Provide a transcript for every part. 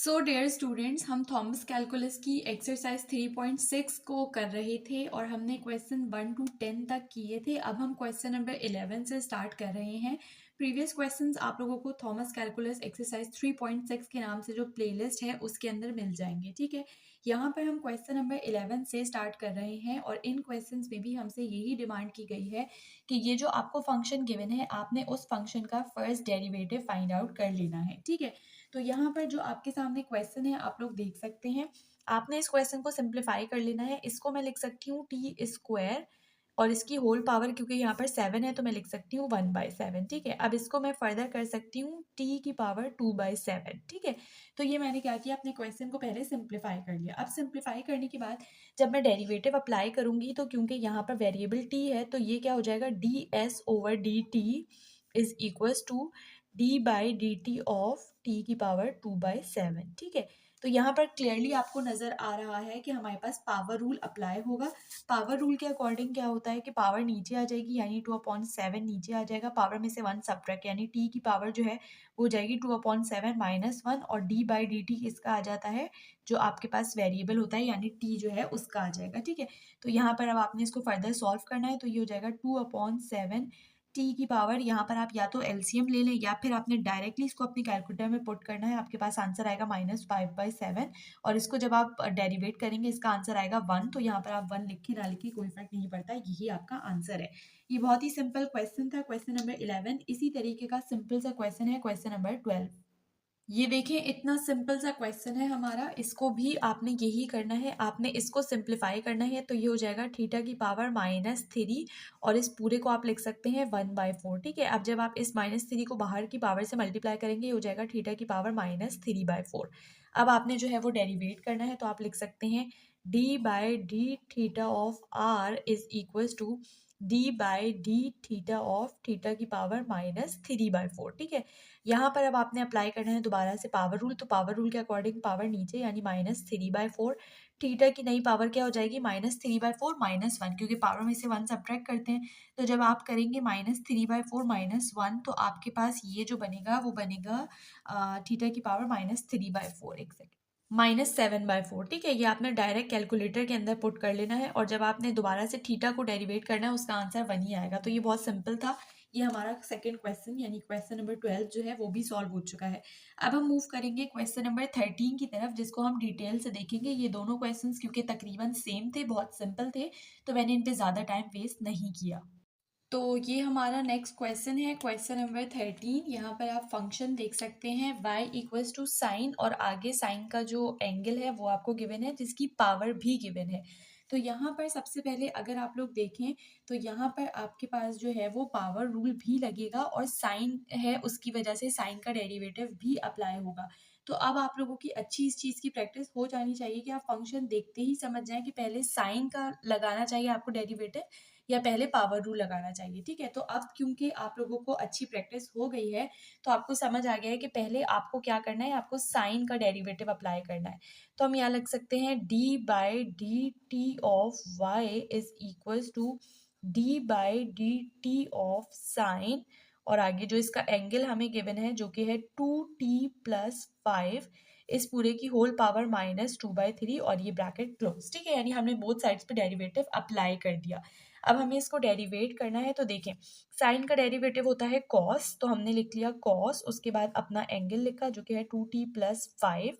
So dear students, हम Thomas calculus की exercise 3.6 को कर रहे थे और हमने क्वेश्चन 1 to 10 तक किए थे। अब हम क्वेश्चन नंबर 11 से स्टार्ट कर रहे हैं। प्रीवियस क्वेश्चंस आप लोगों को थॉमस कैलकुलस एक्सरसाइज 3.6 के नाम से जो प्लेलिस्ट है उसके अंदर मिल जाएंगे। ठीक है, यहाँ पर हम क्वेश्चन नंबर 11 से स्टार्ट कर रहे हैं और इन क्वेश्चंस में भी हमसे यही डिमांड की गई है कि ये जो आपको फंक्शन गिवन है आपने उस फंक्शन का फर्स्ट डेरिवेटिव फाइंड आउट कर लेना है। ठीक है, तो यहाँ पर जो आपके सामने क्वेश्चन है आप लोग देख सकते हैं। आपने इस क्वेश्चन को सिंप्लीफाई कर लेना है। इसको मैं लिख सकती हूँ टी स्क्वायर और इसकी होल पावर, क्योंकि यहाँ पर 7 है तो मैं लिख सकती हूँ 1/7। ठीक है, अब इसको मैं फर्दर कर सकती हूँ टी की पावर 2/7। ठीक है, तो ये मैंने क्या किया, अपने क्वेश्चन को पहले सिंप्लीफाई कर लिया। अब सिंप्लीफाई करने के बाद जब मैं डेरिवेटिव अप्लाई करूंगी तो क्योंकि यहाँ पर वेरिएबल टी है तो ये क्या हो जाएगा, ds/dt is equals to d/dt of t की पावर 2/7। ठीक है, तो यहाँ पर क्लियरली आपको नजर आ रहा है कि हमारे पास पावर रूल अप्लाई होगा। पावर रूल के अकॉर्डिंग क्या होता है कि पावर नीचे आ जाएगी, यानी 2/7 नीचे आ जाएगा, पावर में से 1 सब्ट्रैक्ट, यानी t की पावर जो है वो जाएगी 2/7 -1 और d/dt इसका आ जाता है जो आपके पास वेरिएबल होता है, यानी t जो है उसका आ जाएगा। ठीक है, तो यहाँ पर अब आपने इसको फर्दर सॉल्व करना है तो ये हो जाएगा 2/7 टी की पावर, यहाँ पर आप या तो एलसीएम ले लें या फिर आपने डायरेक्टली इसको अपनी कैलकुलेटर में पुट करना है। आपके पास आंसर आएगा -5/7 और इसको जब आप डेरिवेट करेंगे इसका आंसर आएगा 1। तो यहाँ पर आप 1 लिखे ना लिखे कोई फर्क नहीं पड़ता, यही आपका आंसर है। ये बहुत ही सिंपल क्वेश्चन था, क्वेश्चन नंबर 11। इसी तरीके का सिंपल सा क्वेश्चन है क्वेश्चन नंबर 12। ये देखिए, इतना सिंपल सा क्वेश्चन है हमारा, इसको भी आपने यही करना है, आपने इसको सिंप्लीफाई करना है। तो ये हो जाएगा थीटा की पावर -3 और इस पूरे को आप लिख सकते हैं 1/4। ठीक है, अब जब आप इस -3 को बाहर की पावर से मल्टीप्लाई करेंगे ये हो जाएगा थीटा की पावर -3/4। अब आपने जो है वो डेरिवेट करना है तो आप लिख सकते हैं d/d theta of r is equals to d/d theta of theta की पावर -3/4। ठीक है, यहाँ पर अब आपने अप्लाई करना है दोबारा से पावर रूल। तो पावर रूल के अकॉर्डिंग पावर नीचे यानी -3/4, थीटा की नई पावर क्या हो जाएगी -3/4 -1, क्योंकि पावर में से 1 सब्ट्रैक्ट करते हैं। तो जब आप करेंगे -3/4 -1 तो आपके पास ये जो बनेगा वो बनेगा थीटा की पावर -3/4, एक सेकेंड, -7/4। ठीक है, ये आपने डायरेक्ट कैलकुलेटर के अंदर पुट कर लेना है और जब आपने दोबारा से थीटा को डेरिवेट करना है उसका आंसर 1 ही आएगा। तो ये बहुत सिंपल था। ये हमारा सेकंड क्वेश्चन यानी क्वेश्चन नंबर 12 जो है वो भी सॉल्व हो चुका है। अब हम मूव करेंगे क्वेश्चन नंबर 13 की तरफ, जिसको हम डिटेल से देखेंगे। ये दोनों क्वेश्चंस क्योंकि तकरीबन सेम थे, बहुत सिंपल थे, तो मैंने इन पे ज़्यादा टाइम वेस्ट नहीं किया। तो ये हमारा नेक्स्ट क्वेश्चन है क्वेश्चन नंबर 13। यहाँ पर आप फंक्शन देख सकते हैं y इक्वल्स टू साइन और आगे साइन का जो एंगल है वो आपको गिवन है जिसकी पावर भी गिवन है। तो यहाँ पर सबसे पहले अगर आप लोग देखें तो यहाँ पर आपके पास जो है वो पावर रूल भी लगेगा और साइन है उसकी वजह से साइन का डेरिवेटिव भी अप्लाई होगा। तो अब आप लोगों की अच्छी इस चीज़ की प्रैक्टिस हो जानी चाहिए कि आप फंक्शन देखते ही समझ जाएं कि पहले साइन का लगाना चाहिए आपको डेरिवेटिव या पहले पावर रूल लगाना चाहिए। ठीक है, तो अब क्योंकि आप लोगों को अच्छी प्रैक्टिस हो गई है तो आपको समझ आ गया है कि पहले आपको क्या करना है, आपको साइन का डेरिवेटिव अप्लाई करना है। तो हम यहाँ लिख सकते हैं d/dt of y is equals to d/dt of sine और आगे जो इसका एंगल हमें गिवन है जो कि है 2t+5, इस पूरे की होल पावर -2/3 और ये ब्रैकेट क्लोज। ठीक है, यानी हमने बोथ साइड्स पे डेरिवेटिव अप्लाई कर दिया। अब हमें इसको डेरिवेट करना है तो देखें, साइन का डेरिवेटिव होता है कॉस, तो हमने लिख लिया कॉस, उसके बाद अपना एंगल लिखा जो कि है 2t+5,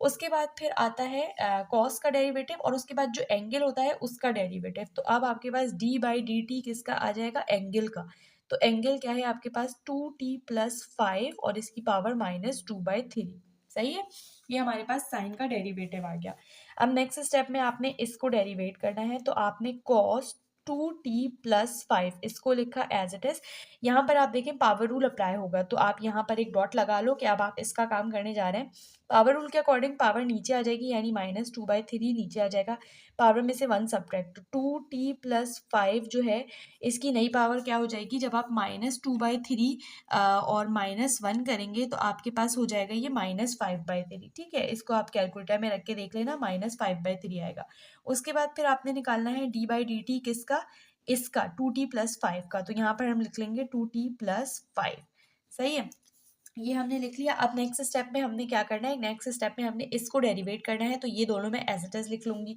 उसके बाद फिर आता है कॉस का डेरिवेटिव और उसके बाद जो एंगल होता है उसका डेरिवेटिव। तो अब आपके पास d/dt किसका आ जाएगा, एंगल का। तो एंगल क्या है आपके पास 2t+5 और इसकी पावर -2/3। सही है, ये हमारे पास साइन का डेरिवेटिव आ गया। अब नेक्स्ट स्टेप में आपने इसको डेरिवेट करना है तो आपने cos 2t+5 इसको लिखा एज इट इज। यहाँ पर आप देखें पावर रूल अप्लाई होगा तो आप यहाँ पर एक डॉट लगा लो कि अब आप इसका काम करने जा रहे हैं। पावर रूल के अकॉर्डिंग पावर नीचे आ जाएगी यानी -2/3 नीचे आ जाएगा, पावर में से 1 सब्ट्रैक्ट, 2t+5 जो है इसकी नई पावर क्या हो जाएगी, जब आप -2/3 और -1 करेंगे तो आपके पास हो जाएगा ये -5/3। ठीक है, इसको आप कैलकुलेटर में रख के देख लेना, -5/3 आएगा। उसके बाद फिर आपने निकालना है d/dt किसका, इसका 2t+5 का। तो यहाँ पर हम लिख लेंगे 2t+5। सही है, ये हमने लिख लिया। अब नेक्स्ट स्टेप में हमने क्या करना है, नेक्स्ट स्टेप में हमने इसको डेरिवेट करना है, तो ये दोनों मैं एज इट इज लिख लूँगी।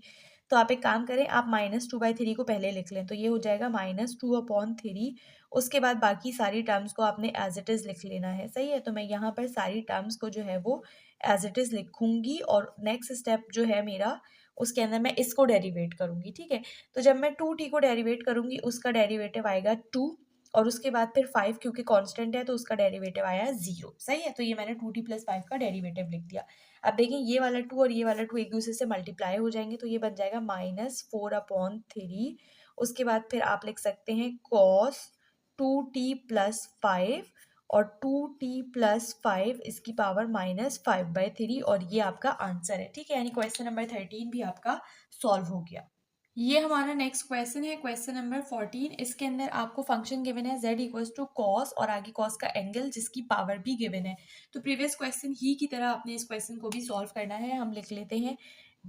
तो आप एक काम करें, आप -2/3 को पहले लिख लें, तो ये हो जाएगा -2/3। उसके बाद बाकी सारी टर्म्स को आपने एज इट इज़ लिख लेना है, सही है। तो मैं यहाँ पर सारी टर्म्स को जो है वो एज इट इज़ लिखूँगी और नेक्स्ट स्टेप जो है मेरा, उसके अंदर मैं इसको डेरिवेट करूँगी, ठीक है। तो जब मैं 2t को डेरिवेट करूँगी, उसका डेरिवेटिव आएगा 2 और उसके बाद फिर 5 क्योंकि कांस्टेंट है तो उसका डेरिवेटिव आया 0, सही है। तो ये मैंने 2t + 5 का डेरिवेटिव लिख दिया। अब देखिए ये वाला 2 और ये वाला 2 एक दूसरे से मल्टीप्लाई हो जाएंगे, तो ये बन जाएगा -4/3। उसके बाद फिर आप लिख सकते हैं cos 2t + 5 और 2t + 5 इसकी पावर -5/3 और ये आपका आंसर है, ठीक है। यानी क्वेश्चन नंबर 13 भी आपका सॉल्व हो गया। ये हमारा नेक्स्ट क्वेश्चन है, क्वेश्चन नंबर 14। इसके अंदर आपको फंक्शन गिवन है z = cos और आगे cos का एंगल जिसकी पावर भी गिवन है। तो प्रीवियस क्वेश्चन ही की तरह आपने इस क्वेश्चन को भी सॉल्व करना है। हम लिख लेते हैं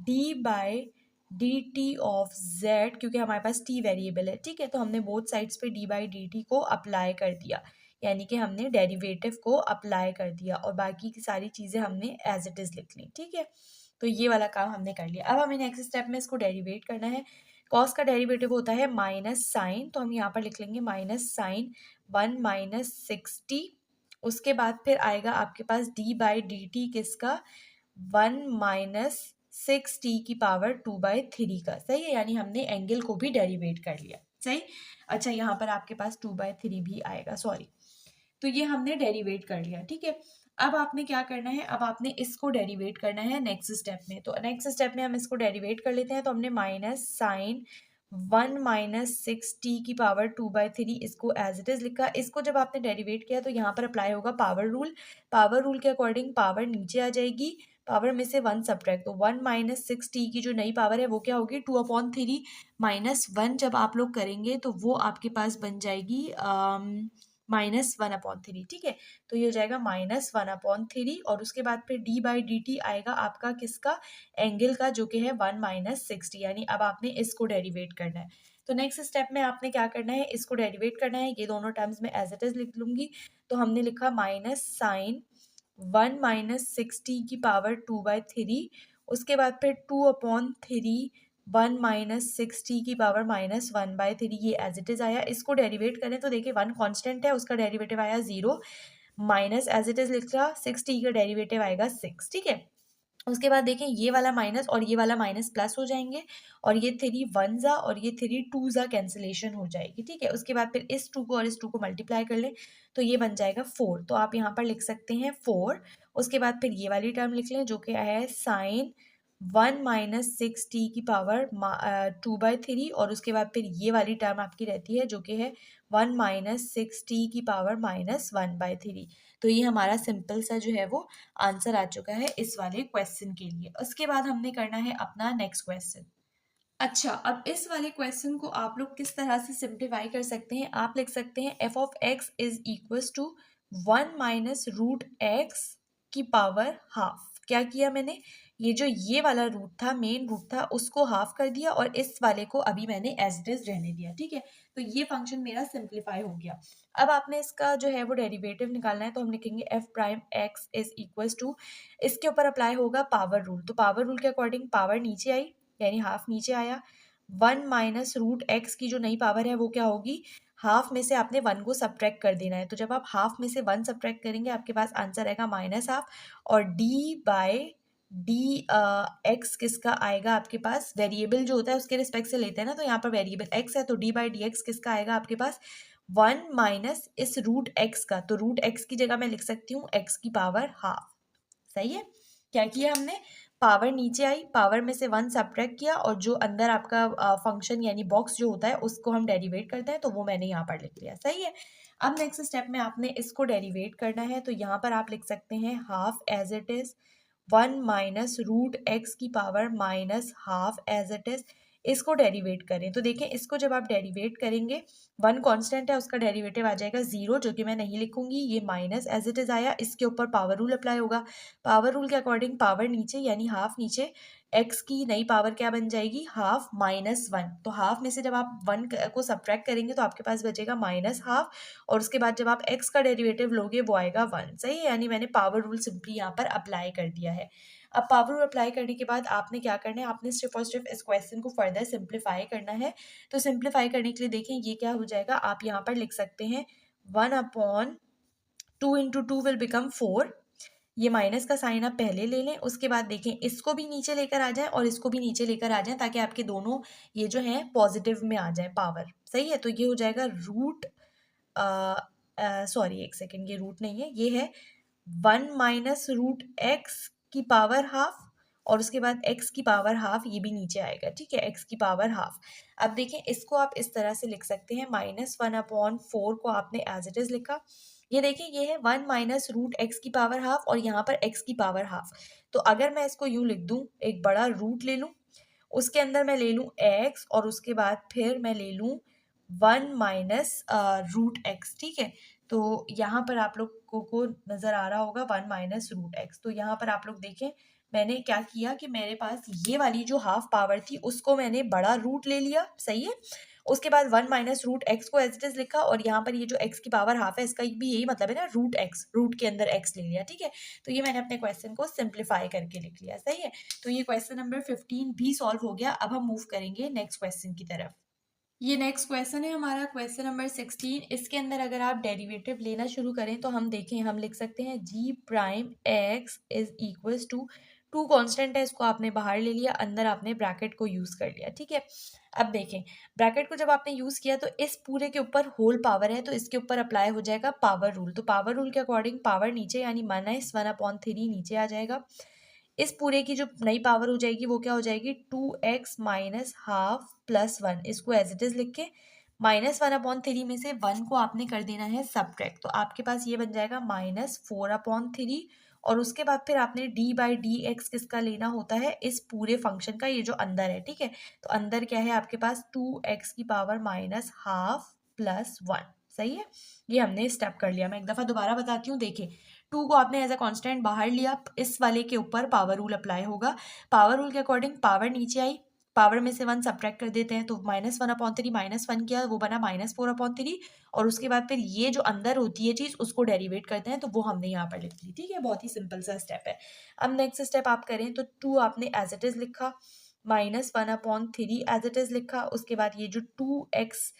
d/dt ऑफ z, क्योंकि हमारे पास t वेरिएबल है, ठीक है। तो हमने बोथ साइड्स पे d/dt को अप्लाई कर दिया, यानी कि हमने डेरिवेटिव को अप्लाई कर दिया और बाकी की सारी चीज़ें हमने एज इट इज़ लिख ली, ठीक है। तो ये वाला काम हमने कर लिया। अब हमें नेक्स्ट स्टेप में इसको डेरिवेट करना है। कॉस का डेरिवेटिव होता है माइनस साइन, तो हम यहाँ पर लिख लेंगे -sin 1 - 60। उसके बाद फिर आएगा आपके पास d/dt किसका, 1 - 6t की पावर 2/3 का, सही है। यानी हमने एंगल को भी डेरिवेट कर लिया, सही। अच्छा, यहाँ पर आपके पास 2/3 भी आएगा, सॉरी। तो ये हमने डेरिवेट कर लिया, ठीक है। अब आपने क्या करना है, अब आपने इसको डेरिवेट करना है नेक्स्ट स्टेप में। तो नेक्स्ट स्टेप में हम इसको डेरिवेट कर लेते हैं। तो हमने -sin 1 - 6t की पावर 2/3 इसको एज इट इज लिखा। इसको जब आपने डेरिवेट किया तो यहाँ पर अप्लाई होगा पावर रूल। पावर रूल के अकॉर्डिंग पावर नीचे आ जाएगी, पावर में से 1 सब्ट्रैक्ट, तो 1 - 6t की जो नई पावर है वो क्या होगी, 2/3 -1 जब आप लोग करेंगे तो वो आपके पास बन जाएगी -1/3, ठीक है। तो ये हो जाएगा -1/3 और उसके बाद फिर d/dt आएगा आपका किसका, एंगल का, जो कि है 1 - 60। यानी अब आपने इसको डेरिवेट करना है। तो नेक्स्ट स्टेप में आपने क्या करना है, इसको डेरिवेट करना है। ये दोनों टर्म्स में एज इट इज लिख लूंगी। तो हमने लिखा -sin 1 - 60 की पावर 2/3, उसके बाद फिर 2/3 1 - 60 की पावर -1/3, ये एज इट इज आया। इसको डेरिवेट करें तो देखिए 1 कांस्टेंट है, उसका डेरिवेटिव आया 0, माइनस एज इट इज लिखा 60 का डेरिवेटिव आएगा 6, ठीक है। उसके बाद देखें ये वाला माइनस और ये वाला माइनस प्लस हो जाएंगे और ये 3 1 और ये 3 2 कैंसिलेशन हो जाएगी, ठीक है। उसके बाद फिर इस 2 को और इस 2 को मल्टीप्लाई कर लें तो ये बन जाएगा 4, तो आप यहाँ पर लिख सकते हैं 4। उसके बाद फिर ये वाली टर्म लिख लें जो कि है sin 1 - 6t की पावर 2/3 और उसके बाद फिर ये वाली टर्म आपकी रहती है जो कि है 1 - 6t की पावर -1/3। तो ये हमारा सिंपल सा जो है वो आंसर आ चुका है इस वाले क्वेश्चन के लिए। उसके बाद हमने करना है अपना नेक्स्ट क्वेश्चन। अच्छा, अब इस वाले क्वेश्चन को आप लोग किस तरह से सिंप्लीफाई कर सकते हैं, आप लिख सकते हैं f(x) = 1 - √x की पावर हाफ। क्या किया मैंने, ये जो ये वाला रूट था, मेन रूट था, उसको हाफ कर दिया और इस वाले को अभी मैंने एज इट इज रहने दिया, ठीक है। तो ये फंक्शन मेरा सिंप्लीफाई हो गया। अब आपने इसका जो है वो डेरिवेटिव निकालना है, तो हम लिखेंगे f'(x) = इसके ऊपर अप्लाई होगा पावर रूल। तो पावर रूल के अकॉर्डिंग पावर नीचे आई, यानी हाफ नीचे आया। 1 - √x की जो नई पावर है वो क्या होगी, हाफ में से आपने 1 को सब्ट्रैक्ट कर देना है। तो जब आप हाफ में से 1 सब्ट्रैक्ट करेंगे आपके पास आंसर आएगा -हाफ और d/dx किसका आएगा आपके पास, वेरिएबल जो होता है उसके रिस्पेक्ट से लेते हैं ना, तो यहाँ पर वेरिएबल x है तो d/dx किसका आएगा आपके पास 1 माइनस इस √x का, तो √x की जगह मैं लिख सकती हूँ x की पावर हाफ, सही है। क्या किया हमने, पावर नीचे आई, पावर में से 1 सब्ट्रैक्ट किया और जो अंदर आपका फंक्शन यानी बॉक्स जो होता है उसको हम डेरिवेट करते हैं, तो वो मैंने यहाँ पर लिख लिया, सही है। अब नेक्स्ट स्टेप में आपने इसको डेरिवेट करना है, तो यहाँ पर आप लिख सकते हैं half as it is 1 - √x की power -half as it is. इसको डेरिवेट करें तो देखें, इसको जब आप डेरिवेट करेंगे 1 कांस्टेंट है, उसका डेरिवेटिव आ जाएगा 0, जो कि मैं नहीं लिखूंगी, ये माइनस एज इट इज आया। इसके ऊपर पावर रूल अप्लाई होगा, पावर रूल के अकॉर्डिंग पावर नीचे यानी हाफ नीचे, x की नई पावर क्या बन जाएगी, हाफ माइनस वन। तो हाफ में से जब आप वन को सब्ट्रैक्ट करेंगे तो आपके पास बचेगा माइनस हाफ, और उसके बाद जब आप x का डेरिवेटिव लोगे वो आएगा वन। सही है, यानी मैंने पावर रूल सिंपली यहाँ पर अप्लाई कर दिया है। अब पावर रूल अप्लाई करने के बाद आपने क्या करना है, आपने सिर्फ और सिर्फ इस क्वेश्चन को फर्दर सिंप्लीफाई करना है। तो सिंप्लीफाई करने के लिए देखें ये क्या हो जाएगा, आप यहाँ पर लिख सकते हैं 1/2 इंटू 2 विल बिकम 4। ये माइनस का साइन आप पहले ले लें, उसके बाद देखें इसको भी नीचे लेकर आ जाएं और इसको भी नीचे लेकर आ जाएं, ताकि आपके दोनों ये जो है पॉजिटिव में आ जाए पावर। सही है, तो ये हो जाएगा रूट, सॉरी एक सेकेंड, ये रूट नहीं है, ये है 1 माइनस रूट एक्स की पावर हाफ, और उसके बाद x की पावर हाफ, ये भी नीचे आएगा। ठीक है, x की पावर हाफ। अब देखें इसको आप इस तरह से लिख सकते हैं, -1/4 को आपने एज इट इज लिखा। ये देखिए ये है 1 माइनस रूट एक्स की पावर हाफ और यहाँ पर x की पावर हाफ। तो अगर मैं इसको यूँ लिख दूँ, एक बड़ा रूट ले लूँ, उसके अंदर मैं ले लूँ x, और उसके बाद फिर मैं ले लूँ 1 माइनस रूट एक्स। ठीक है, तो यहाँ पर आप लोगों को नज़र आ रहा होगा 1 माइनस रूट एक्स। तो यहाँ पर आप लोग देखें मैंने क्या किया कि मेरे पास ये वाली जो हाफ पावर थी उसको मैंने बड़ा रूट ले लिया। सही है, उसके बाद 1 माइनस रूट एक्स को एज इट इज लिखा, और यहाँ पर ये जो x की पावर हाफ है इसका भी यही मतलब है ना, रूट एक्स, रूट के अंदर x ले लिया। ठीक है, तो ये मैंने अपने क्वेश्चन को सिंप्लीफाई करके लिख लिया। सही है, तो ये क्वेश्चन नंबर 15 भी सॉल्व हो गया। अब हम मूव करेंगे नेक्स्ट क्वेश्चन की तरफ। ये नेक्स्ट क्वेश्चन है हमारा क्वेश्चन नंबर 16। इसके अंदर अगर आप डेरिवेटिव लेना शुरू करें तो हम देखें, हम लिख सकते हैं g prime x is equals to, two constant है, इसको आपने बाहर ले लिया, अंदर आपने ब्रैकेट को यूज़ कर लिया। ठीक है, अब देखें ब्रैकेट को जब आपने यूज़ किया तो इस पूरे के ऊपर होल पावर है, तो इसके ऊपर अप्लाई हो जाएगा पावर रूल। तो पावर रूल के अकॉर्डिंग पावर नीचे, यानी -1/3 नीचे आ जाएगा। इस पूरे की जो नई पावर हो जाएगी वो क्या हो जाएगी, 2x minus half plus one. इसको एज इट इज लिख के -1/3 में से 1 को आपने कर देना है सब्ट्रैक्ट, तो आपके पास ये बन जाएगा -4/3, और उसके बाद फिर आपने d/dx किसका लेना होता है, इस पूरे फंक्शन का, ये जो अंदर है। ठीक है, तो अंदर क्या है आपके पास 2x की power minus half plus one. सही है, ये हमने स्टेप कर लिया। मैं एक दफ़ा दोबारा बताती हूँ, देखिए 2 को आपने एज अ कांस्टेंट बाहर लिया, इस वाले के ऊपर पावर रूल अप्लाई होगा। पावर रूल के अकॉर्डिंग पावर नीचे आई, पावर में से 1 सब्ट्रैक्ट कर देते हैं, तो -1/3 -1 किया, वो बना -4/3, और उसके बाद फिर ये जो अंदर होती है चीज़ उसको डेरिवेट करते हैं, तो वो हमने यहाँ पर लिख ली। ठीक है, बहुत ही सिंपल सा स्टेप है। अब नेक्स्ट स्टेप आप करें तो 2 आपने एज इट इज लिखा, -1/3 एज इट इज लिखा, उसके बाद ये जो 2x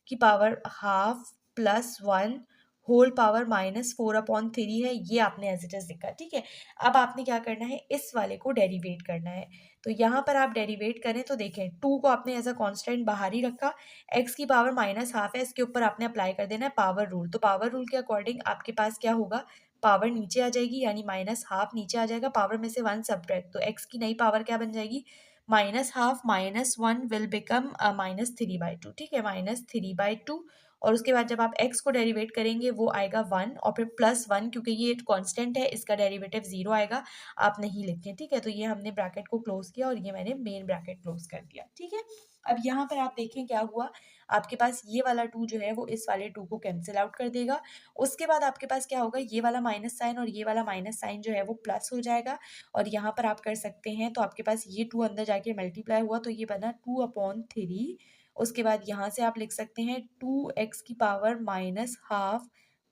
की power half plus one whole power -4/3 है, ये आपने एज इट इज लिखा। ठीक है, अब आपने क्या करना है, इस वाले को डेरिवेट करना है। तो यहाँ पर आप डेरिवेट करें तो देखें 2 को आपने एज अ कांस्टेंट बाहर ही रखा, x की पावर माइनस हाफ है, इसके ऊपर आपने अप्लाई कर देना है पावर रूल। तो पावर रूल के अकॉर्डिंग आपके पास क्या होगा, पावर नीचे आ जाएगी, यानी माइनस हाफ नीचे आ जाएगा, पावर में से 1 सब्ट्रैक्ट, तो x की नई पावर क्या बन जाएगी, -1/2 -1 विल बिकम -3/2। ठीक है, -3/2, और उसके बाद जब आप x को डेरिवेट करेंगे वो आएगा 1, और फिर +1, क्योंकि ये कांस्टेंट है इसका डेरिवेटिव 0 आएगा, आप नहीं लिखें। ठीक है, तो ये हमने ब्रैकेट को क्लोज किया और ये मैंने मेन ब्रैकेट क्लोज कर दिया। ठीक है, अब यहाँ पर आप देखें क्या हुआ, आपके पास ये वाला 2 जो है वो इस वाले 2 को कैंसिल आउट कर देगा। उसके बाद आपके पास क्या होगा, ये वाला माइनस साइन और ये वाला माइनस साइन जो है वो प्लस हो जाएगा, और यहाँ पर आप कर सकते हैं, तो आपके पास ये 2 अंदर जाके मल्टीप्लाई हुआ, तो ये बना 2/3। उसके बाद यहाँ से आप लिख सकते हैं 2x की power minus half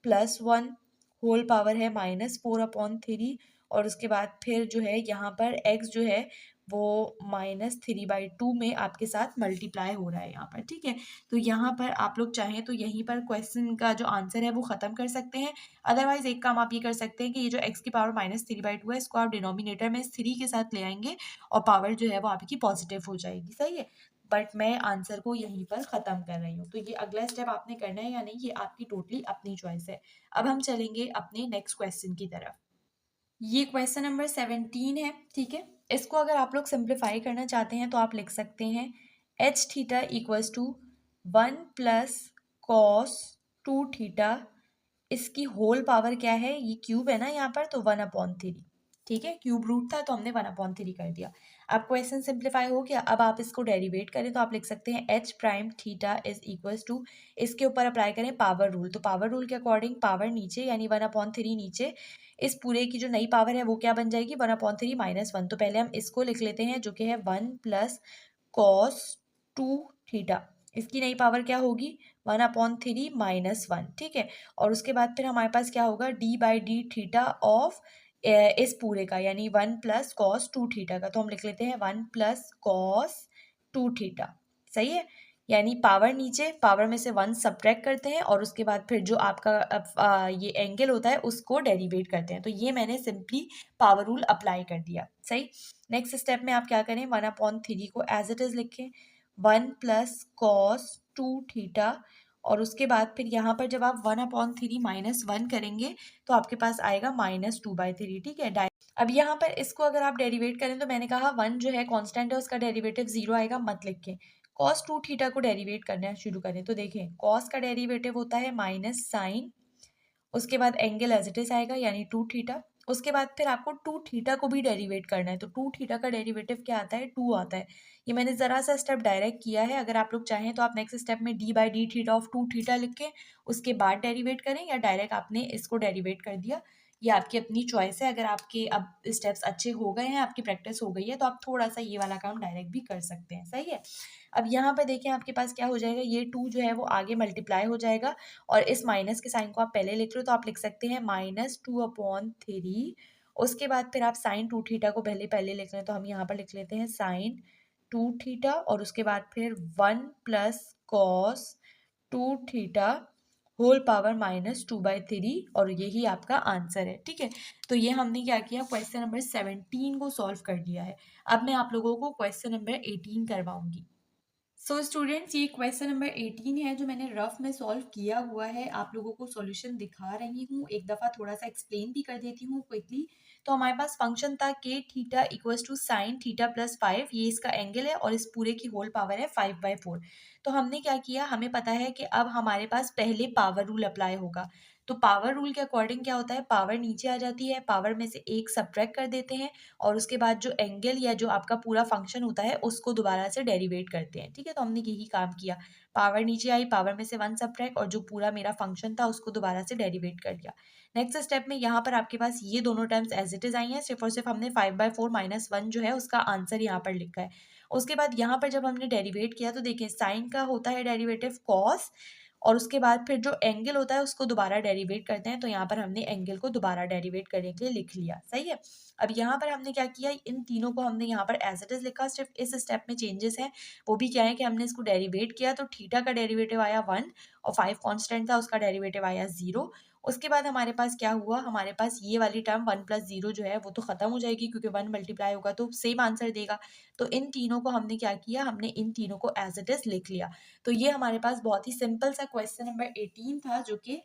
plus one whole power है -4/3, और उसके बाद फिर जो है यहाँ पर x जो है वो -3/2 में आपके साथ मल्टीप्लाई हो रहा है यहाँ पर। ठीक है, तो यहाँ पर आप लोग चाहें तो यहीं पर क्वेश्चन का जो आंसर है वो ख़त्म कर सकते हैं। अदरवाइज एक काम आप ये कर सकते हैं कि ये जो x की पावर -3/2 है इसको आप डिनोमिनेटर में 3 के साथ ले आएंगे और पावर जो है वो आपकी पॉजिटिव हो जाएगी। सही है, बट मैं आंसर को यहीं पर ख़त्म कर रही हूँ। तो ये अगला स्टेप आपने करना है या नहीं, ये आपकी टोटली अपनी चॉइस है। अब हम चलेंगे अपने नेक्स्ट क्वेश्चन की तरफ। ये क्वेश्चन नंबर 17 है। ठीक है, इसको अगर आप लोग सिंप्लीफाई करना चाहते हैं तो आप लिख सकते हैं h theta equals to 1 plus cos 2 theta, इसकी होल पावर क्या है, ये क्यूब है ना यहाँ पर, तो 1/3। ठीक है, क्यूब रूट था तो हमने 1/3 कर दिया। अब क्वेश्चन सिंप्लीफाई हो गया। अब आप इसको डेरिवेट करें तो आप लिख सकते हैं H prime theta is equals to, इसके ऊपर अप्लाई करें पावर रूल, तो पावर रूल के अकॉर्डिंग पावर नीचे यानी 1/3 नीचे, इस पूरे की जो नई पावर है वो क्या बन जाएगी 1/3 -1। तो पहले हम इसको लिख लेते हैं जो कि है 1 प्लस कॉस 2 थीटा, इसकी नई पावर क्या होगी 1/3 -1, ठीक है। और उसके बाद फिर हमारे पास क्या होगा d/d थीटा ऑफ इस पूरे का यानी 1 प्लस कॉस 2 थीटा का, तो हम लिख लेते हैं 1 प्लस कॉस 2 थीटा, सही है। यानी पावर नीचे, पावर में से 1 सब्ट्रैक्ट करते हैं और उसके बाद फिर जो आपका ये एंगल होता है उसको डेरिवेट करते हैं। तो ये मैंने सिंपली पावर रूल अप्लाई कर दिया, सही। नेक्स्ट स्टेप में आप क्या करें 1/3 को एज इट इज लिखें 1 प्लस कॉस 2 थीटा, और उसके बाद फिर यहाँ पर जब आप 1/3 -1 करेंगे तो आपके पास आएगा -2/3, ठीक है। अब यहाँ पर इसको अगर आप डेरिवेट करें तो मैंने कहा 1 जो है कांस्टेंट है उसका डेरिवेटिव 0 आएगा, मत लिखें। कॉस 2 थीटा को डेरिवेट करना शुरू करें तो देखें कॉस का डेरिवेटिव होता है माइनस साइन, उसके बाद एंगल एज इट इज आएगा यानी 2 थीटा। उसके बाद फिर आपको 2 थीटा को भी डेरिवेट करना है, तो 2 थीटा का डेरिवेटिव क्या आता है 2 आता है। ये मैंने ज़रा सा स्टेप डायरेक्ट किया है, अगर आप लोग चाहें तो आप नेक्स्ट स्टेप में d/d थीटा ऑफ 2 थीटा लिख के उसके बाद डेरिवेट करें, या डायरेक्ट आपने इसको डेरिवेट कर दिया, ये आपकी अपनी चॉइस है। अगर आपके अब स्टेप्स अच्छे हो गए हैं, आपकी प्रैक्टिस हो गई है, तो आप थोड़ा सा ये वाला काम डायरेक्ट भी कर सकते हैं, सही है। अब यहाँ पे देखें आपके पास क्या हो जाएगा, ये 2 जो है वो आगे मल्टीप्लाई हो जाएगा और इस माइनस के साइन को आप पहले लिख लो तो आप लिख सकते हैं -2/3। उसके बाद फिर आप साइन 2 थीटा को पहले पहले लिख लें तो हम यहाँ पर लिख लेते हैं साइन 2 थीटा, और उसके बाद फिर 1 plus cos 2 theta whole power -2/3, और यही आपका आंसर है, ठीक है। तो ये हमने क्या किया क्वेश्चन नंबर 17 को सॉल्व कर दिया है। अब मैं आप लोगों को क्वेश्चन नंबर 18 करवाऊंगी। सो स्टूडेंट्स, ये क्वेश्चन नंबर 18 है जो मैंने रफ में सॉल्व किया हुआ है, आप लोगों को सॉल्यूशन दिखा रही हूँ, एक दफ़ा थोड़ा सा एक्सप्लेन भी कर देती हूँ क्विकली। तो हमारे पास फंक्शन था K theta equals to sine theta plus 5, ये इसका एंगल है और इस पूरे की होल पावर है 5/4। तो हमने क्या किया, हमें पता है कि अब हमारे पास पहले पावर रूल अप्लाई होगा, तो पावर रूल के अकॉर्डिंग क्या होता है, पावर नीचे आ जाती है, पावर में से एक सब्ट्रैक्ट कर देते हैं और उसके बाद जो एंगल या जो आपका पूरा फंक्शन होता है उसको दोबारा से डेरिवेट करते हैं, ठीक है। तो हमने यही काम किया, पावर नीचे आई, पावर में से 1 सब्ट्रैक्ट और जो पूरा मेरा फंक्शन था उसको दोबारा से डेरिवेट कर दिया। नेक्स्ट स्टेप में यहाँ पर आपके पास ये दोनों टर्म्स एज इट इज आई हैं, सिर्फ और सिर्फ हमने 5/4 -1 जो है उसका आंसर यहाँ पर लिखा है। उसके बाद यहाँ पर जब हमने डेरिवेट किया तो देखिए साइन का होता है डेरिवेटिव कॉस, और उसके बाद फिर जो एंगल होता है उसको दोबारा डेरिवेट करते हैं, तो यहाँ पर हमने एंगल को दोबारा डेरिवेट करने के लिए लिख लिया, सही है। अब यहाँ पर हमने क्या किया, इन तीनों को हमने यहाँ पर एज इट इज लिखा, सिर्फ इस स्टेप में चेंजेस है, वो भी क्या है कि हमने इसको डेरिवेट किया तो थीटा का डेरिवेटिव आया 1 और 5 कांस्टेंट था उसका डेरिवेटिव आया 0। उसके बाद हमारे पास क्या हुआ, हमारे पास ये वाली टर्म 1 + 0 जो है वो तो खत्म हो जाएगी क्योंकि 1 मल्टीप्लाई होगा तो सेम आंसर देगा। तो इन तीनों को हमने क्या किया, हमने इन तीनों को एज इट इज लिख लिया। तो ये हमारे पास बहुत ही सिंपल सा क्वेश्चन नंबर 18 था जो कि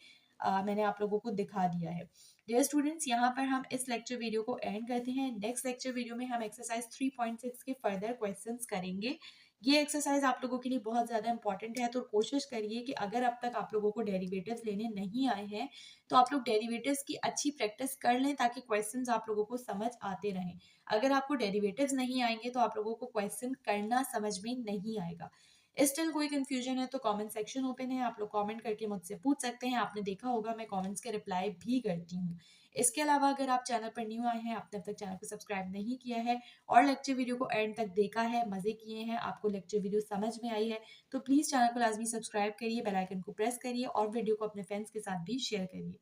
मैंने आप लोगों को दिखा दिया है। डियर स्टूडेंट्स, यहाँ पर हम इस लेक्चर वीडियो को एंड करते हैं। नेक्स्ट लेक्चर वीडियो में हम एक्सरसाइज 3.6 के फर्दर क्वेश्चंस करेंगे। ये एक्सरसाइज आप लोगों के लिए बहुत ज़्यादा इंपॉर्टेंट है, तो कोशिश करिए कि अगर अब तक आप लोगों को डेरिवेटिव्स लेने नहीं आए हैं तो आप लोग डेरिवेटिव्स की अच्छी प्रैक्टिस कर लें ताकि क्वेश्चंस आप लोगों को समझ आते रहें। अगर आपको डेरिवेटिव्स नहीं आएंगे तो आप लोगों को क्वेश्चन करना समझ में नहीं आएगा। स्टिल कोई कंफ्यूजन है तो कमेंट सेक्शन ओपन है, आप लोग कमेंट करके मुझसे पूछ सकते हैं। आपने देखा होगा मैं कमेंट्स के रिप्लाई भी करती हूँ। इसके अलावा अगर आप चैनल पर न्यू आए हैं, आपने अब तक चैनल को सब्सक्राइब नहीं किया है और लेक्चर वीडियो को एंड तक देखा है, मजे किए हैं, आपको लेक्चर वीडियो समझ में आई है, तो प्लीज़ चैनल को लाजमी सब्सक्राइब करिए, बेल आइकन को प्रेस करिए और वीडियो को अपने फ्रेंड्स के साथ भी शेयर करिए।